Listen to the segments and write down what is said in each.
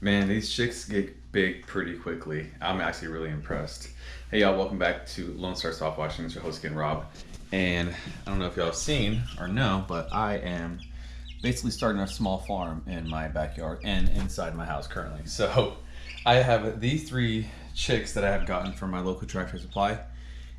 Man, these chicks get big pretty quickly. I'm actually really impressed. Hey y'all, welcome back to Lone Star Soft Watching. It's your host again, Rob. And I don't know if y'all have seen or know, but I am basically starting a small farm in my backyard and inside my house currently. So I have these three chicks that I have gotten from my local Tractor Supply.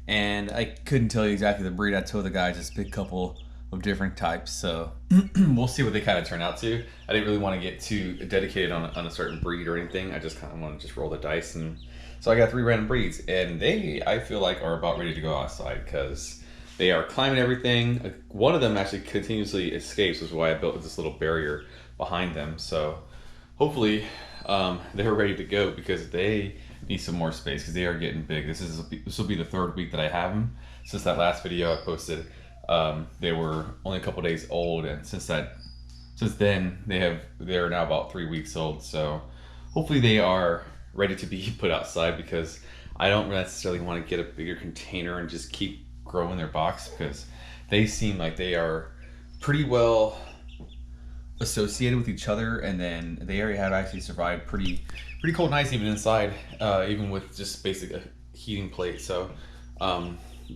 And I couldn't tell you exactly the breed. I told the guy just pick a couple of different types, so we'll see what they kind of turn out to. I didn't really want to get too dedicated on a certain breed or anything. I just kind of want to just roll the dice, and so I got three random breeds, and they, I feel like, are about ready to go outside because they are climbing everything. One of them actually continuously escapes, which is why I built this little barrier behind them. So hopefully they're ready to go because they need some more space because they are getting big. This will be the third week that I have them since that last video I posted. They were only a couple days old, and since then they're now about 3 weeks old. So hopefully they are ready to be put outside because I don't necessarily want to get a bigger container and just keep growing their box because they seem like they are pretty well associated with each other, and then they already have actually survived pretty cold nights even inside, even with just basic heating plate. So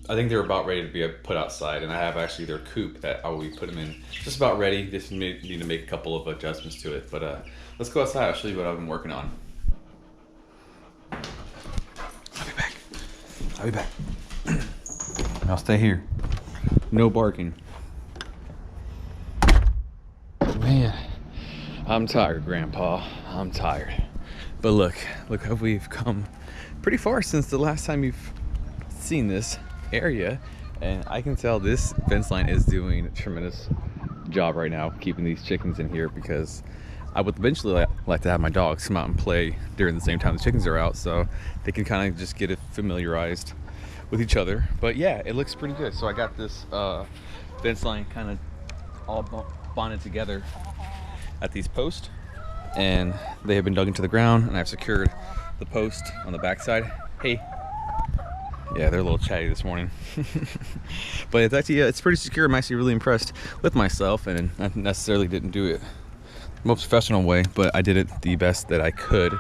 I think they're about ready to be put outside, and I have actually their coop that I will be putting them in just about ready. Just need to make a couple of adjustments to it, but let's go outside. I'll show you what I've been working on. I'll be back. I'll stay here. No barking. Man, I'm tired, Grandpa. I'm tired. But look how we've come pretty far since the last time you've seen this area, and I can tell this fence line is doing a tremendous job right now keeping these chickens in here because I would eventually like to have my dogs come out and play during the same time the chickens are out so they can kind of just get it familiarized with each other. But yeah, it looks pretty good. So I got this fence line kind of all bonded together at these posts, and they have been dug into the ground, and I've secured the post on the backside. Hey. Yeah, they're a little chatty this morning. But it's actually, it's pretty secure. I'm actually really impressed with myself, and I necessarily didn't do it the most professional way, but I did it the best that I could.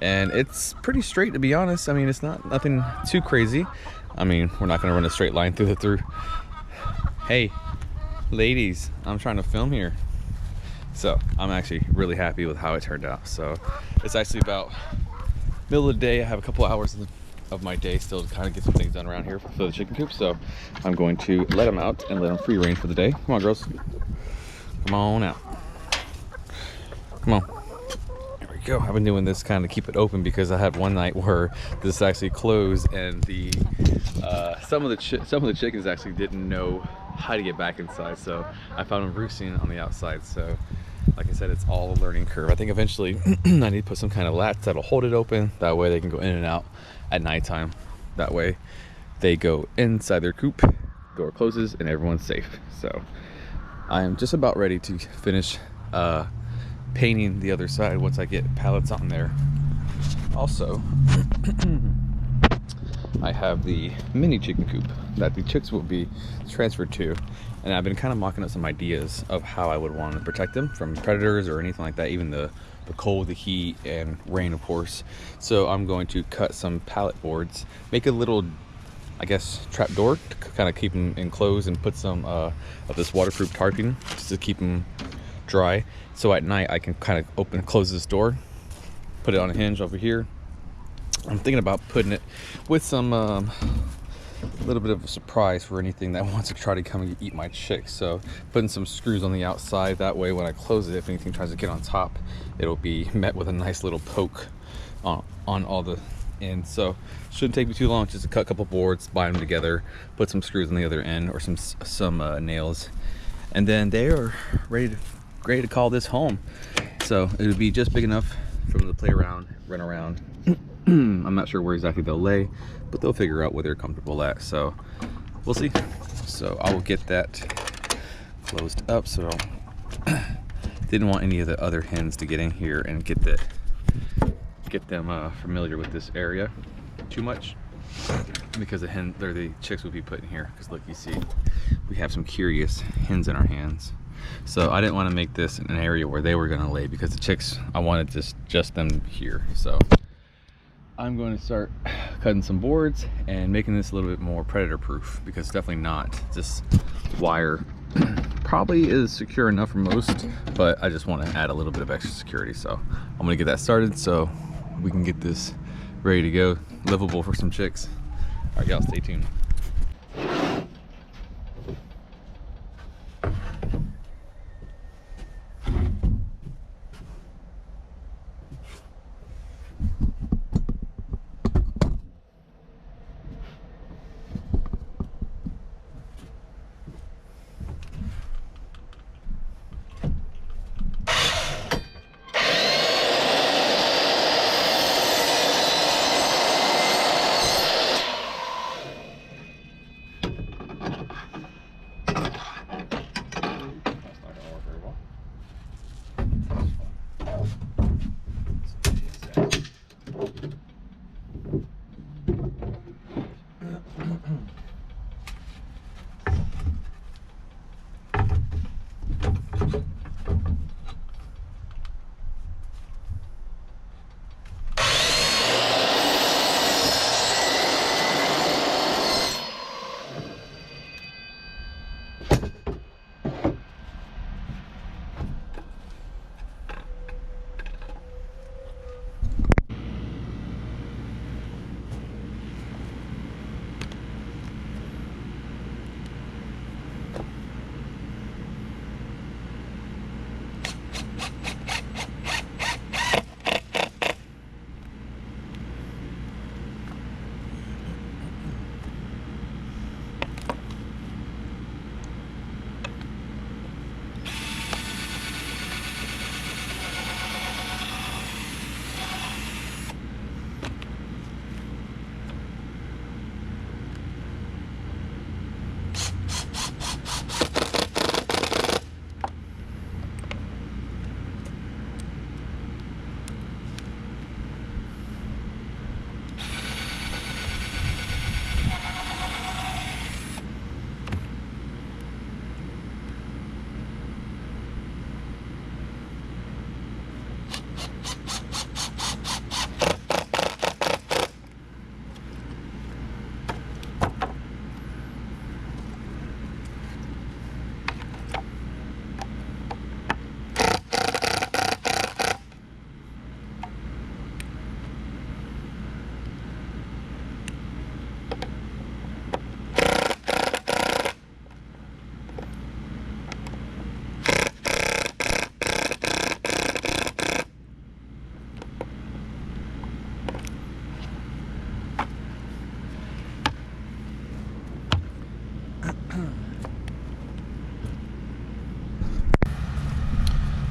And it's pretty straight, to be honest. I mean, it's nothing too crazy. I mean, we're not gonna run a straight line through. Hey, ladies, I'm trying to film here. So I'm actually really happy with how it turned out. So it's actually about middle of the day. I have a couple hours of my day still to kind of get some things done around here for the chicken coop. So I'm going to let them out and let them free range for the day. Come on, girls. Come on out. Come on. There we go. I've been doing this kind of keep it open because I had one night where this actually closed, and the some of the chickens actually didn't know how to get back inside. So I found them roosting on the outside. So like I said, it's all a learning curve. I think eventually I need to put some kind of latch that'll hold it open. That way they can go in and out at nighttime. That way they go inside their coop, door closes, and everyone's safe. So I am just about ready to finish painting the other side once I get pallets on there. Also, I have the mini chicken coop that the chicks will be transferred to, and I've been kind of mocking up some ideas of how I would want to protect them from predators or anything like that, even the cold, the heat, and rain, of course. So I'm going to cut some pallet boards, make a little, I guess, trap door to kind of keep them enclosed, and put some of this waterproof tarping just to keep them dry. So at night I can kind of open and close this door, put it on a hinge over here. I'm thinking about putting it with some little bit of a surprise for anything that wants to try to come and eat my chicks. So putting some screws on the outside, that way when I close it, if anything tries to get on top, it'll be met with a nice little poke on all the ends. So shouldn't take me too long just to cut a couple boards, bind them together, put some screws on the other end, or some nails, and then they are ready to call this home. So it would be just big enough for them to play around, run around. I'm not sure where exactly they'll lay, but they'll figure out where they're comfortable at. So we'll see. So I will get that closed up. So didn't want any of the other hens to get in here and get them familiar with this area too much, because the chicks will be put in here. Because look, you see, we have some curious hens in our hands. So I didn't want to make this an area where they were going to lay, because the chicks, I wanted just them here. So I'm going to start cutting some boards and making this a little bit more predator proof, because it's definitely not. This wire probably is secure enough for most, but I just want to add a little bit of extra security. So I'm going to get that started so we can get this ready to go, livable for some chicks. All right, y'all, stay tuned.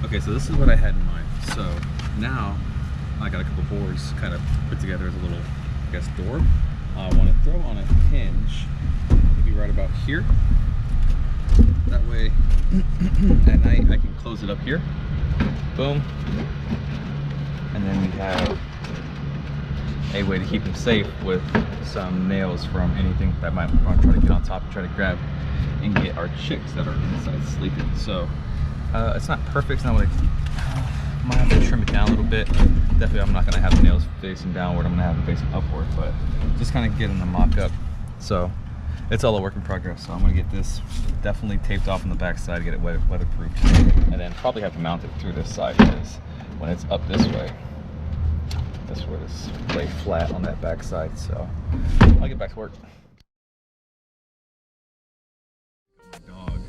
Okay, so this is what I had in mind. So now I got a couple boards kind of put together as a little, I guess, door. I want to throw on a hinge, maybe right about here. That way at night I can close it up here. Boom. And then we have a way to keep them safe with some nails from anything that might want to try to get on top and try to grab and get our chicks that are inside sleeping. So it's not perfect. It's not like, might have to trim it down a little bit. Definitely I'm not going to have the nails facing downward. I'm going to have them facing upward, but just kind of getting the mock up. So it's all a work in progress. So I'm going to get this definitely taped off on the back side, get it weatherproofed, and then probably have to mount it through this side, because when it's up this way, this would lay flat on that back side. So I'll get back to work. Dog.